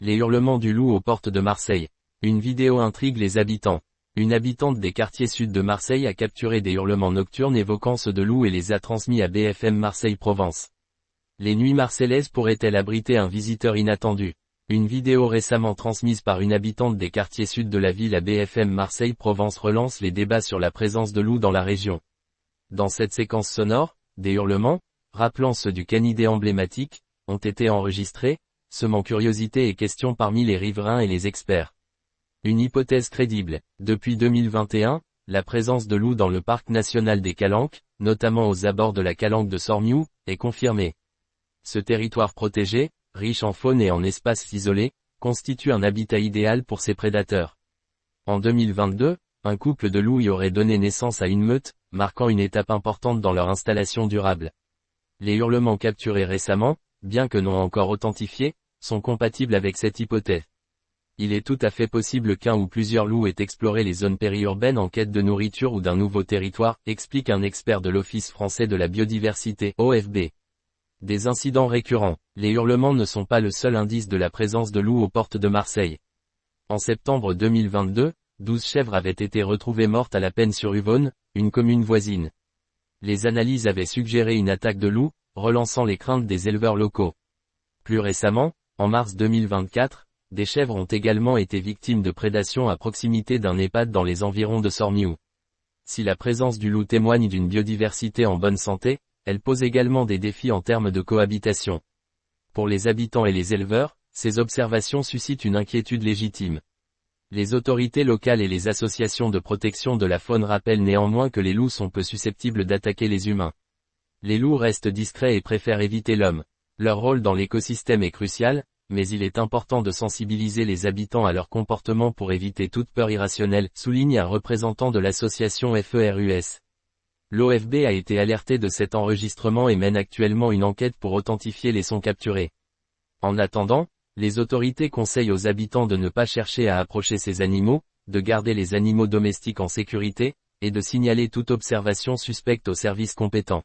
Les hurlements du loup aux portes de Marseille. Une vidéo intrigue les habitants. Une habitante des quartiers sud de Marseille a capturé des hurlements nocturnes évoquant ceux de loups et les a transmis à BFM Marseille-Provence. Les nuits marseillaises pourraient-elles abriter un visiteur inattendu? Une vidéo récemment transmise par une habitante des quartiers sud de la ville à BFM Marseille-Provence relance les débats sur la présence de loups dans la région. Dans cette séquence sonore, des hurlements, rappelant ceux du canidé emblématique, ont été enregistrés, semant curiosité et questions parmi les riverains et les experts. Une hypothèse crédible. Depuis 2021, la présence de loups dans le parc national des Calanques, notamment aux abords de la Calanque de Sormiou, est confirmée. Ce territoire protégé, riche en faune et en espaces isolés, constitue un habitat idéal pour ces prédateurs. En 2022, un couple de loups y aurait donné naissance à une meute, marquant une étape importante dans leur installation durable. Les hurlements capturés récemment, bien que non encore authentifiés, sont compatibles avec cette hypothèse. Il est tout à fait possible qu'un ou plusieurs loups aient exploré les zones périurbaines en quête de nourriture ou d'un nouveau territoire, explique un expert de l'Office français de la biodiversité, OFB. Des incidents récurrents. Les hurlements ne sont pas le seul indice de la présence de loups aux portes de Marseille. En septembre 2022, 12 chèvres avaient été retrouvées mortes à La Penne-sur-Yvonne, une commune voisine. Les analyses avaient suggéré une attaque de loups, relançant les craintes des éleveurs locaux. Plus récemment, en mars 2024, des chèvres ont également été victimes de prédation à proximité d'un EHPAD dans les environs de Sormiou. Si la présence du loup témoigne d'une biodiversité en bonne santé, elle pose également des défis en termes de cohabitation. Pour les habitants et les éleveurs, ces observations suscitent une inquiétude légitime. Les autorités locales et les associations de protection de la faune rappellent néanmoins que les loups sont peu susceptibles d'attaquer les humains. Les loups restent discrets et préfèrent éviter l'homme. Leur rôle dans l'écosystème est crucial, mais il est important de sensibiliser les habitants à leur comportement pour éviter toute peur irrationnelle, souligne un représentant de l'association FERUS. L'OFB a été alerté de cet enregistrement et mène actuellement une enquête pour authentifier les sons capturés. En attendant, les autorités conseillent aux habitants de ne pas chercher à approcher ces animaux, de garder les animaux domestiques en sécurité, et de signaler toute observation suspecte aux services compétents.